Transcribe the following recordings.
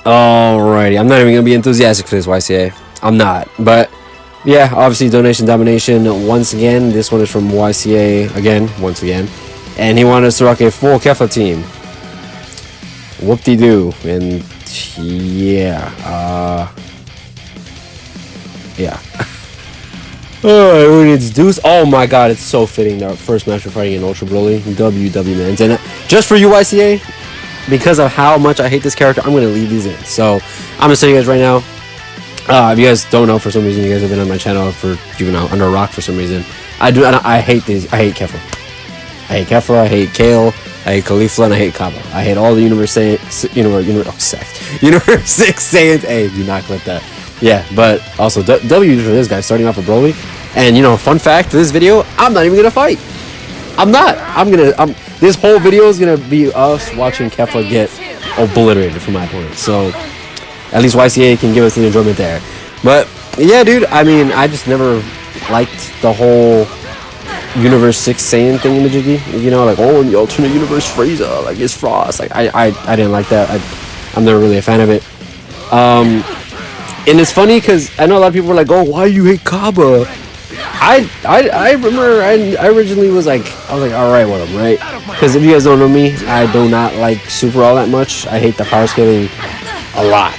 Alrighty, I'm not even gonna be enthusiastic for this YCA. I'm not, but yeah, obviously donation domination once again. This one is from YCA again, once again, and he wanted us to rock a full Kefla team. Whoop-de-doo, and yeah. Oh, we need Deuce. Oh my god, it's so fitting that first match we're fighting in Ultra Broly. WW man. And just for you YCA, because of how much I hate this character, I'm gonna leave these in. So I'm gonna tell you guys right now. If you guys don't know, for some reason, you guys have been on my channel for under a rock for some reason. I hate these. I hate Kefla. I hate Kefla. I hate Kale. I hate Kefla, and I hate Kaba. I hate all the Universe 6 Saiyans. Hey, do not clip that. Yeah, but also W for this guy starting off with Broly. And fun fact to this video, I'm not even gonna fight. I'm not. This whole video is gonna be us watching Kefla get obliterated from my opponent. So at least YCA can give us the enjoyment there. But yeah, dude, I mean, I just never liked the whole Universe 6 Saiyan thing in the Jiggy. Like, oh, in the alternate universe, Frieza, like, it's Frost. Like, I didn't like that. I'm never really a fan of it. And it's funny because I know a lot of people were like, oh, why you hate Kaba? I remember I originally was like, alright with him, right? Because if you guys don't know me, I do not like Super all that much. I hate the power scaling a lot.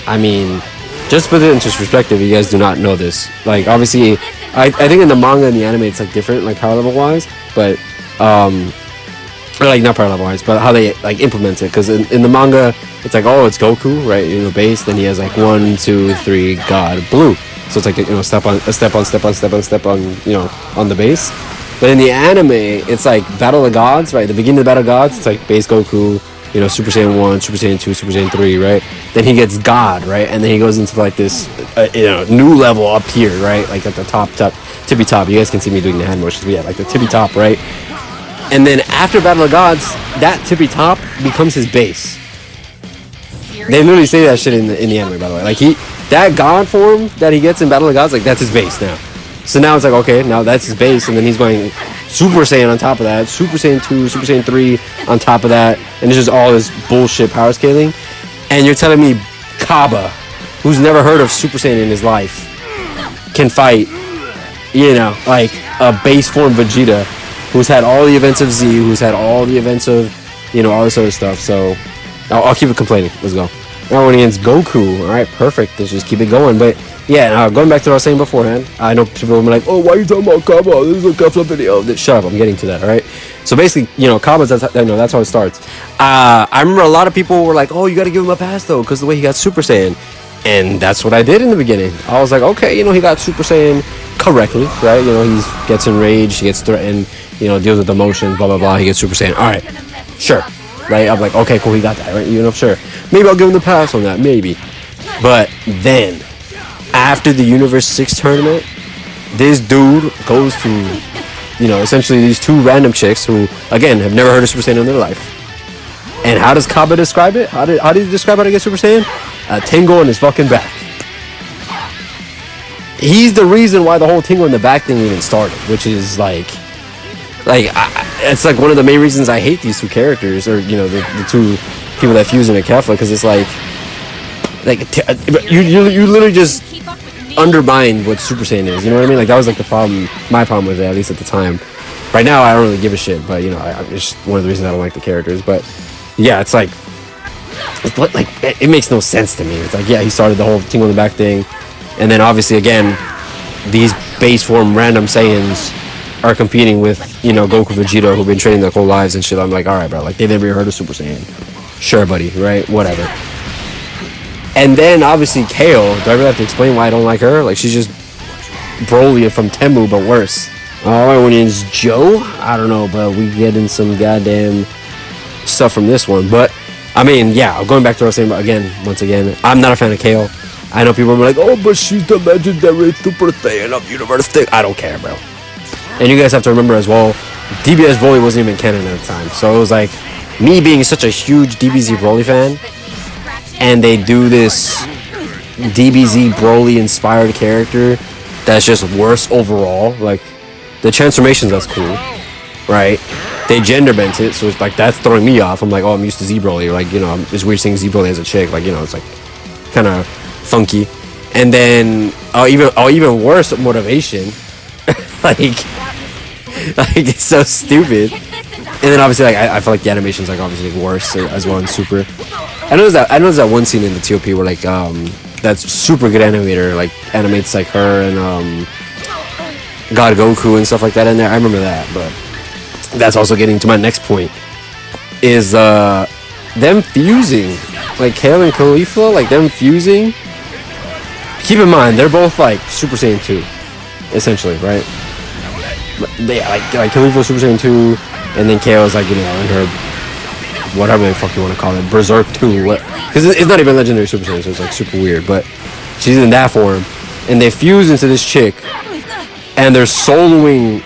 I mean, just put it into perspective, you guys do not know this. Like, obviously, I think in the manga and the anime it's like different, like power level wise, but or like not power level wise, but how they like implement it. Because in the manga, it's like, oh, it's Goku, right? Base. Then he has like 1, 2, 3, God, blue. So it's like step on the base. But in the anime, it's like Battle of Gods, right? The beginning of the Battle of Gods, it's like base Goku, Super Saiyan 1, Super Saiyan 2, Super Saiyan 3, right? Then he gets God, right? And then he goes into like this, new level up here, right? Like at the tippy top. You guys can see me doing the hand motions, but yeah, like the tippy top, right? And then after Battle of Gods, that tippy top becomes his base. They literally say that shit in the anime, by the way. Like that God form that he gets in Battle of Gods, like that's his base now. So now it's like, okay, now that's his base, and then he's going Super Saiyan on top of that, Super Saiyan 2, Super Saiyan 3 on top of that, and it's just all this bullshit power scaling. And you're telling me Kaba, who's never heard of Super Saiyan in his life, can fight, like a base form Vegeta, who's had all the events of Z, who's had all the events of, all this other stuff. So I'll keep it complaining. Let's go. Now when against Goku, all right, perfect. Let's just keep it going. But yeah, going back to what I was saying beforehand, I know people will be like, oh, why are you talking about Kaba? This is a Kefla video. Shut up, I'm getting to that, all right? So basically, Kaba's, that's how it starts. I remember a lot of people were like, oh, you got to give him a pass, though, because the way he got Super Saiyan. And that's what I did in the beginning. I was like, okay, he got Super Saiyan correctly, right? He gets enraged, he gets threatened, deals with emotions, blah, blah, blah. He gets Super Saiyan. All right, sure. Right? I'm like, okay, cool, he got that, right? Sure. Maybe I'll give him the pass on that, maybe. But then, after the Universe 6 tournament, this dude goes to, essentially these two random chicks who, again, have never heard of Super Saiyan in their life. And how does Kaba describe it? How did he describe how to get Super Saiyan? A tingle in his fucking back. He's the reason why the whole tingle in the back thing even started, which is it's like one of the main reasons I hate these two characters, or the two people that fuse into Kefla, because it's like you literally just undermine what Super Saiyan is. You know what I mean? Like that was like the problem, my problem with it, at least at the time. Right now, I don't really give a shit, but it's just one of the reasons I don't like the characters. But yeah, it's like it makes no sense to me. It's like, yeah, he started the whole tingle in the back thing, and then obviously again, these base form random Saiyans are competing with, Goku, Vegeta, who've been training their whole lives and shit. I'm like, alright, bro, like, they've never heard of Super Saiyan. Sure, buddy, right? Whatever. And then, obviously, Kale, do I really have to explain why I don't like her? Like, she's just Broly from Temu, but worse. Alright, when it's Joe, I don't know, but we getting some goddamn stuff from this one. But, I mean, yeah, going back to what I was saying, once again, I'm not a fan of Kale. I know people are like, oh, but she's the legendary Super Saiyan of Universe 6. I don't care, bro. And you guys have to remember as well, DBZ Broly wasn't even canon at the time. So it was like, me being such a huge DBZ Broly fan, and they do this DBZ Broly inspired character that's just worse overall. Like, the transformations, that's cool, right? they gender bent it, so it's like that's throwing me off. I'm like, oh, I'm used to Z Broly, or like, you know, it's weird seeing Z Broly as a chick, like, you know, it's like kind of funky. And then even worse motivation, like it's so stupid. And then obviously, like I feel like the animation's like obviously worse as well in Super. I noticed that one scene in the TOP where like that super good animator like animates like her and God Goku and stuff like that in there. I remember that, but that's also getting to my next point is them fusing, like Kale and Kefla, like them fusing. Keep in mind they're both like Super Saiyan 2, essentially, right? They like Kefla Super Saiyan 2, and then Kale's like, you know, in her whatever the fuck you want to call it, Berserk 2, because it's not even Legendary Super Saiyan, so it's like super weird, but she's in that form, and they fuse into this chick, and they're soloing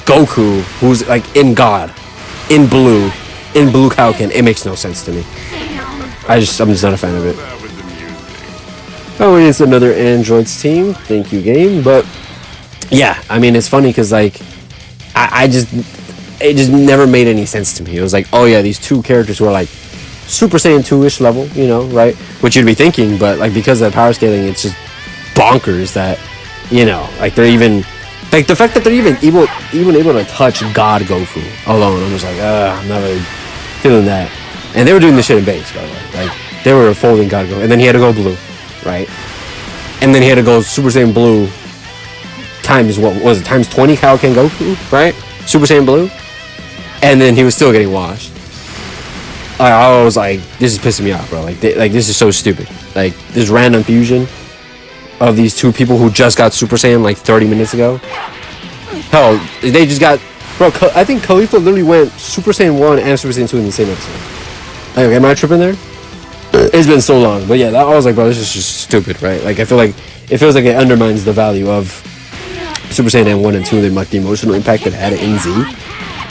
Goku, who's like in God, in blue Kaioken. It makes no sense to me. I'm just not a fan of it. Oh, it's another Androids team. Thank you, game. But yeah, I mean, it's funny because like it just never made any sense to me. It was like, oh yeah, these two characters who are like Super Saiyan 2-ish level, you know, right? Which you'd be thinking, but like because of the power scaling, it's just bonkers that, you know, like they're even like the fact that they're even able to touch God Goku alone. I'm just like, I'm not really feeling that. And they were doing this shit in base, by the way. Like they were folding God Goku, and then he had to go blue, right? And then he had to go Super Saiyan blue times what was it? Times 20 Kaioken Goku, right? Super Saiyan blue. And then he was still getting washed. I was like, this is pissing me off, bro. Like this is so stupid. Like this random fusion of these two people who just got Super Saiyan like 30 minutes ago. Hell, they just got, bro. I think Kefla literally went Super Saiyan 1 and Super Saiyan 2 in the same episode. Like, am I tripping there? It's been so long, but yeah, I was like, bro, this is just stupid, right? Like I feel like it feels like it undermines the value of Super Saiyan 1 and 2 and like the emotional impact that it had in Z.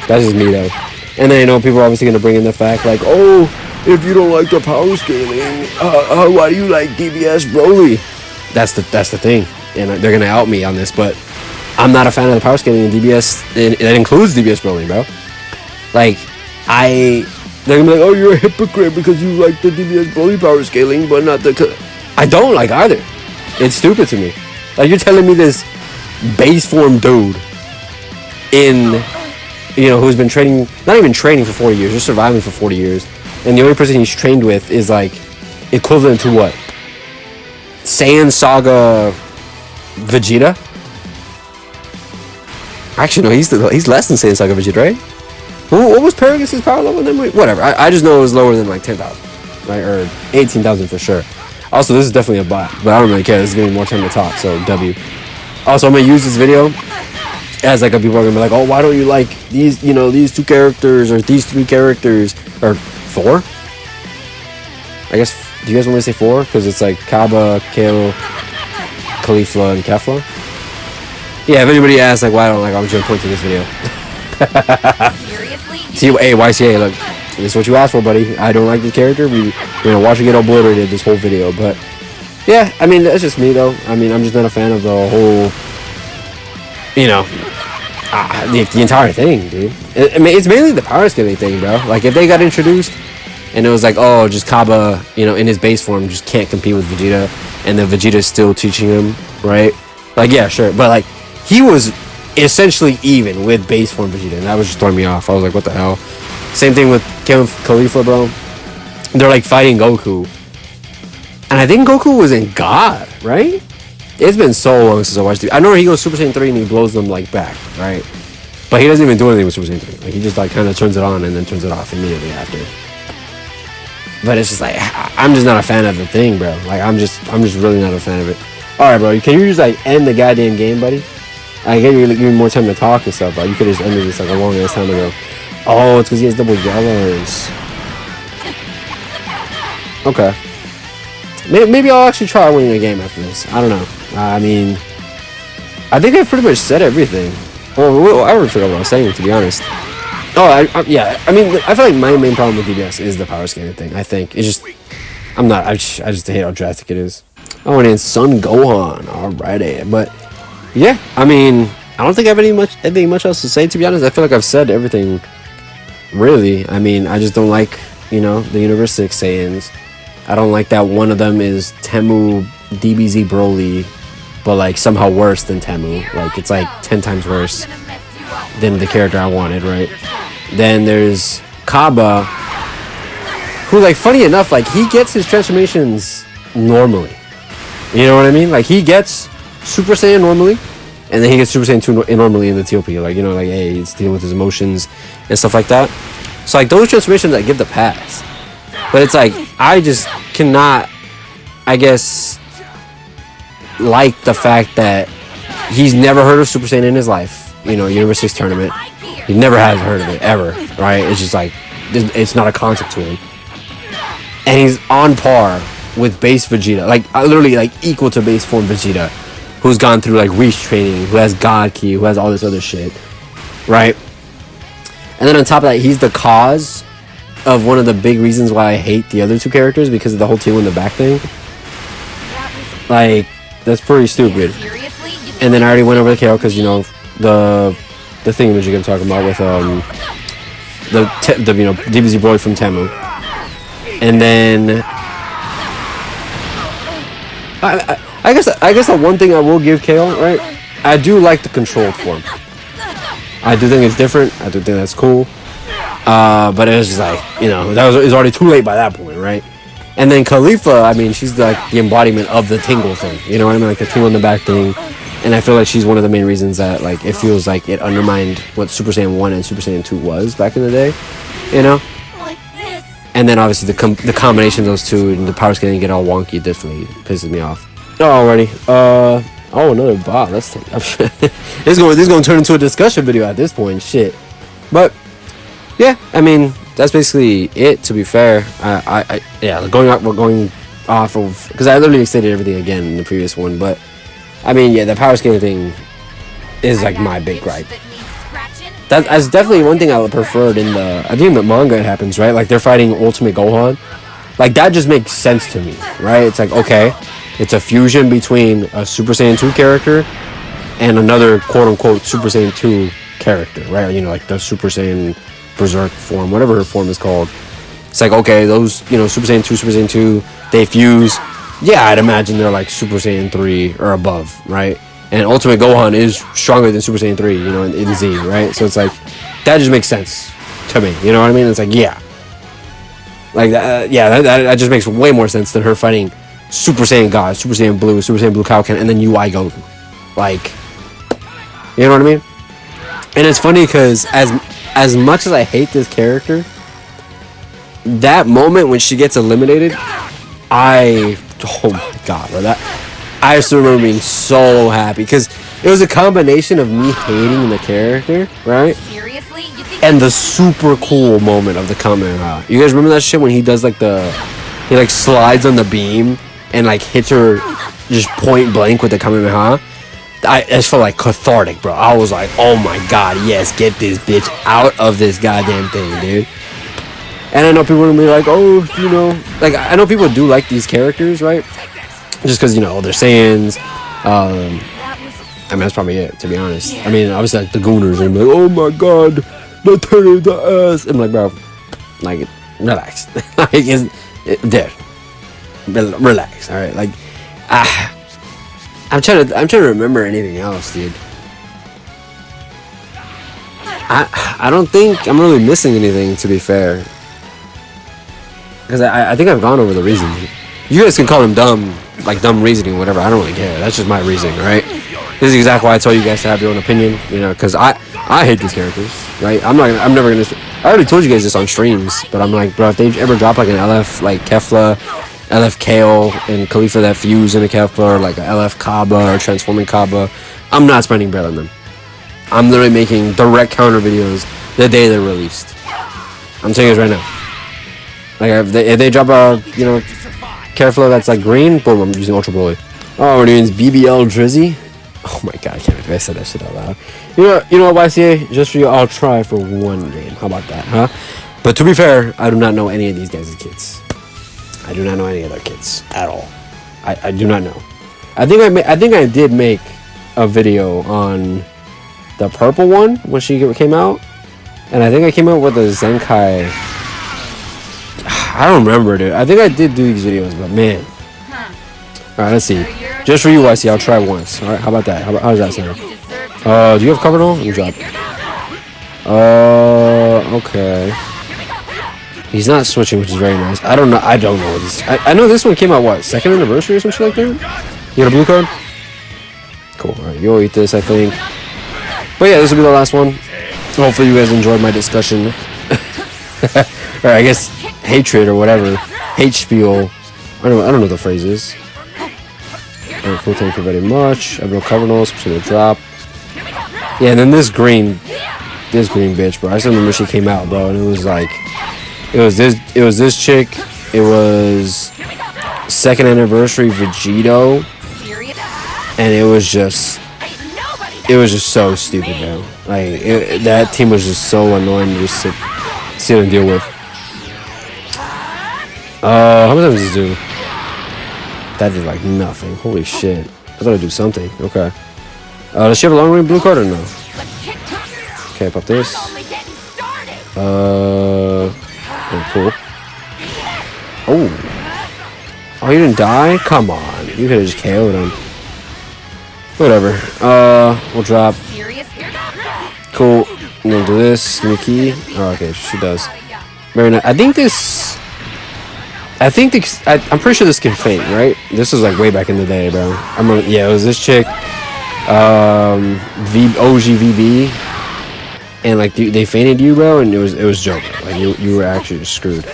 That's just me though. And then, you know, people are obviously going to bring in the fact like, oh, if you don't like the power scaling, why do you like DBZ Broly? That's the thing. And they're going to out me on this, but I'm not a fan of the power scaling in DBS. And that includes DBZ Broly, bro. Like, they're going to be like, oh, you're a hypocrite because you like the DBZ Broly power scaling, but not the... I don't like either. It's stupid to me. Like, you're telling me this base form dude in... you know, who's been training, not even training for 40 years, just surviving for 40 years. And the only person he's trained with is like equivalent to what? Saiyan Saga Vegeta? Actually, no, he's less than Saiyan Saga Vegeta, right? What was Paragus' power level then? Whatever. I just know it was lower than like 10,000, right? Or 18,000 for sure. Also, this is definitely a bot, but I don't really care. This is giving me more time to talk, so W. Also, I'm gonna use this video as like people are gonna be like, oh, why don't you like these, you know, these two characters or these three characters or four? I guess, do you guys want me to say four? Because it's like Kaba, Kale, Kefla, and Kefla. Yeah, if anybody asks like why I don't like, I'm just gonna point to this video. See, hey, YCA, look, this is what you asked for, buddy. I don't like this character. We're gonna watch it get obliterated this whole video, but yeah, I mean, that's just me though. I mean, I'm just not a fan of the whole, you know, the entire thing, dude. I mean, it's mainly the power scaling thing, bro. Like, if they got introduced and it was like, oh, just Kaba, you know, in his base form just can't compete with Vegeta, and then Vegeta's still teaching him, right? Like, yeah, sure. But, like, he was essentially even with base form Vegeta, and that was just throwing me off. I was like, what the hell? Same thing with Kefla, bro. They're, like, fighting Goku. And I think Goku was in God, right? It's been so long since I watched it. I know he goes Super Saiyan 3 and he blows them, like, back, right? But he doesn't even do anything with Super Saiyan 3. Like, he just, like, kind of turns it on and then turns it off immediately after. But it's just, like, I'm just not a fan of the thing, bro. Like, I'm just really not a fan of it. Alright, bro, can you just, like, end the goddamn game, buddy? I gave you more time to talk and stuff, but you could have just ended this, like, a long ass time ago. Oh, it's because he has double yellows. Okay. Maybe I'll actually try winning a game after this. I don't know. I mean, I think I've pretty much said everything. Well, I already forgot what I was saying, to be honest. Oh, yeah. I mean, I feel like my main problem with DBS is the power scaling thing. I think it's just, I just hate how drastic it is. Oh, and then Son Gohan. Alrighty, but yeah, I mean, I don't think I have anything much else to say, to be honest. I feel like I've said everything, really. I mean, I just don't like, you know, the Universe 6 Saiyans. I don't like that one of them is Temu DBZ Broly, but like somehow worse than Temu. Like it's like 10 times worse than the character I wanted, right? Then there's Kaba, who, like, funny enough, like, he gets his transformations normally. You know what I mean? Like, he gets Super Saiyan normally, and then he gets Super Saiyan 2 normally in the TOP. Like, you know, like, hey, he's dealing with his emotions and stuff like that. So, like, those transformations, I give the pass. But it's like, I just cannot, I guess, like the fact that he's never heard of Super Saiyan in his life. You know, Universe 6 tournament. He never has heard of it, ever, right? It's just like, it's not a concept to him. And he's on par with base Vegeta. Like, literally, like, equal to base form Vegeta. Who's gone through, like, Reach training, who has God Ki, who has all this other shit. Right? And then on top of that, he's the cause of one of the big reasons why I hate the other two characters, because of the whole teal in the back thing. Like, that's pretty stupid. And then I already went over the Kale, because, you know, the thing that I'm talking about with, the you know, DBZ Broly from Temu. And then I guess the one thing I will give Kale, right? I do like the controlled form. I do think it's different. I do think that's cool. But it was just like, you know, it was already too late by that point, right? And then Khalifa, I mean, she's like the embodiment of the tingle thing. You know what I mean? Like the tingle in the back thing. And I feel like she's one of the main reasons that, like, it feels like it undermined what Super Saiyan 1 and Super Saiyan 2 was back in the day. You know? And then obviously the combination of those two and the power scaling get all wonky definitely pisses me off. Alrighty. Oh, another bot. Let's take this is going to turn into a discussion video at this point. Shit. But yeah, I mean, that's basically it, to be fair. Yeah, we're going off of, because I literally stated everything again in the previous one, but I mean, yeah, the power scaling thing is like my big gripe. That's definitely one thing I preferred in the, I think in the manga it happens, right? Like, they're fighting Ultimate Gohan. Like, that just makes sense to me, right? It's like, okay, it's a fusion between a Super Saiyan 2 character and another quote-unquote Super Saiyan 2 character, right? You know, like the Super Saiyan Berserk form, whatever her form is called. It's like, okay, those, you know, Super Saiyan 2, they fuse. Yeah, I'd imagine they're like Super Saiyan 3 or above, right? And Ultimate Gohan is stronger than Super Saiyan 3, you know, in Z, right? So it's like, that just makes sense to me, you know what I mean? It's like, yeah. Like, yeah, that just makes way more sense than her fighting Super Saiyan God, Super Saiyan Blue Kaioken, and then UI Goku. Like, you know what I mean? And it's funny because as much as I hate this character, that moment when she gets eliminated, oh my god, bro, I still remember being so happy, because it was a combination of me hating the character, right? And the super cool moment of the Kamehameha. You guys remember that shit when he does like he like slides on the beam and like hits her just point blank with the Kamehameha? I just felt like cathartic, bro. I was like, oh my god, yes, get this bitch out of this goddamn thing, dude. And I know people are gonna be like, oh, you know, like, I know people do like these characters, right? Just because, you know, they're Saiyans. I mean, that's probably it, to be honest. I mean, obviously, like, the Gooners are like, oh my god, the tail, the ass. I'm like, bro, like, relax. Like, dude, relax, all right? Like, I'm trying to remember anything else, dude. I don't think I'm really missing anything, to be fair. Because I think I've gone over the reasons. You guys can call them dumb, like dumb reasoning, whatever. I don't really care. That's just my reasoning, right? This is exactly why I told you guys to have your own opinion, you know, because I hate these characters, right? I'm never gonna. I already told you guys this on streams, but I'm like, bro, if they ever drop like an LF like Kefla, LF Kale, and Khalifa that fuse in a Kefla, or like a LF Kaba or transforming Kaba, I'm not spending bread on them. I'm literally making direct counter videos the day they're released. I'm telling you this right now. Like, if they drop a, you know, Kefla that's like green, boom, I'm using Ultra Broly. Oh, we're doing BBL Drizzy. Oh my god, I can't believe I said that shit out loud. You know what, YCA? Just for you, I'll try for one game. How about that, huh? But to be fair, I do not know any of these guys' kids. I do not know any of their kids at all. I do not know. I think I did make a video on the purple one when she came out, and I think I came out with a Zenkai. I don't remember, dude. I think I did do these videos, but man. All right, let's see. Just for you, YC, I'll try once. All right, how about that? How does that sound? Do you have cover all? Let me drop. Okay. He's not switching, which is very nice. I don't know what this. I know this one came out what, 2nd anniversary or some shit like that. You got a blue card? Cool. All right, you'll eat this, I think. But yeah, this will be the last one. Hopefully, you guys enjoyed my discussion. Or I guess hatred or whatever, hate spiel. I don't know what the phrase is. Alright, cool, thank you very much. I have no cover nose, I'm just gonna drop. Yeah, and then this green bitch, bro. I still remember she came out, bro, and it was like, it was this chick. It was 2nd anniversary Vegito, and it was just so stupid, bro. Like that team was just so annoying to just sit and deal with. How much does this do? That did like nothing. Holy shit. I thought I'd do something. Okay. Does she have a long range blue card or no? Okay, pop this. Oh, cool. Oh, you didn't die? Come on. You could have just KO'd him. Whatever. We'll drop. Cool. I'm gonna do this. Give me a key. Oh, okay, she does. Very nice. I'm pretty sure this can faint, right? This was like way back in the day, bro. Yeah, it was this chick, OGVB, and like they fainted you, bro, and it was joking. Like you were actually just screwed.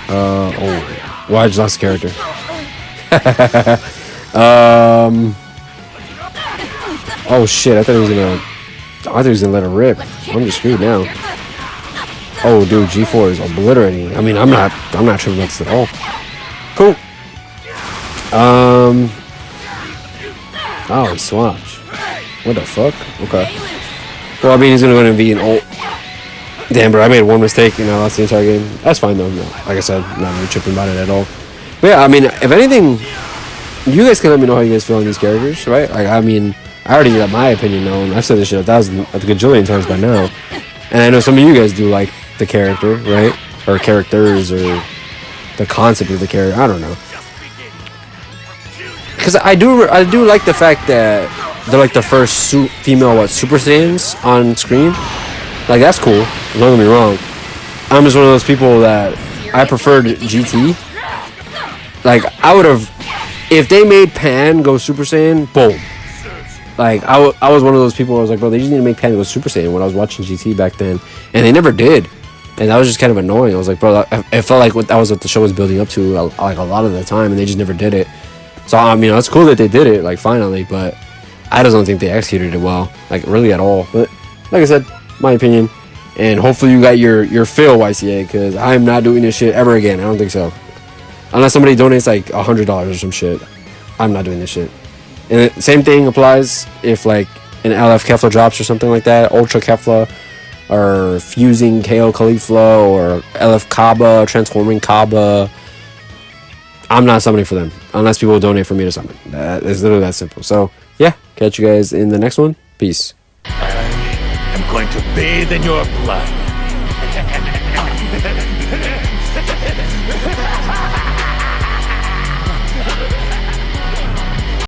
Well, I just lost the character. Oh shit! I thought he was gonna let her rip. I'm just screwed now. Oh, dude, G4 is obliterating. I mean, I'm not tripping about this at all. Cool. Oh, he swapped. What the fuck? Okay. Well, I mean, he's gonna go and be an ult. Damn, bro, I made one mistake. That's the entire game. That's fine though. No, like I said, not really tripping about it at all. But yeah, I mean, if anything, you guys can let me know how you guys feel on these characters, right? Like, I mean, I already got my opinion known. I've said this shit a gajillion times by now, and I know some of you guys do like the character, right? Or characters, or the concept of the character. I don't know. Because I do like the fact that they're like the first female Super Saiyans on screen. Like, that's cool. Don't get me wrong. I'm just one of those people that I preferred GT. Like, I would have, if they made Pan go Super Saiyan, boom. Like, I was one of those people where I was like, bro, they just need to make Pan go Super Saiyan when I was watching GT back then. And they never did. And that was just kind of annoying. I was like, bro, it felt like that was what the show was building up to, like, a lot of the time, and they just never did it. So, I mean, it's cool that they did it, like, finally, but I just don't think they executed it well, like, really at all. But, like I said, my opinion. And hopefully you got your fill, YCA, because I'm not doing this shit ever again. I don't think so. Unless somebody donates, like, $100 or some shit. I'm not doing this shit. And the same thing applies if, like, an LF Kefla drops or something like that. Ultra Kefla, or fusing Kale Kefla, or LF Kaba, transforming Kaba. I'm not summoning for them unless people donate for me to summon. It's literally that simple. So, yeah, catch you guys in the next one. Peace. I am going to bathe in your blood.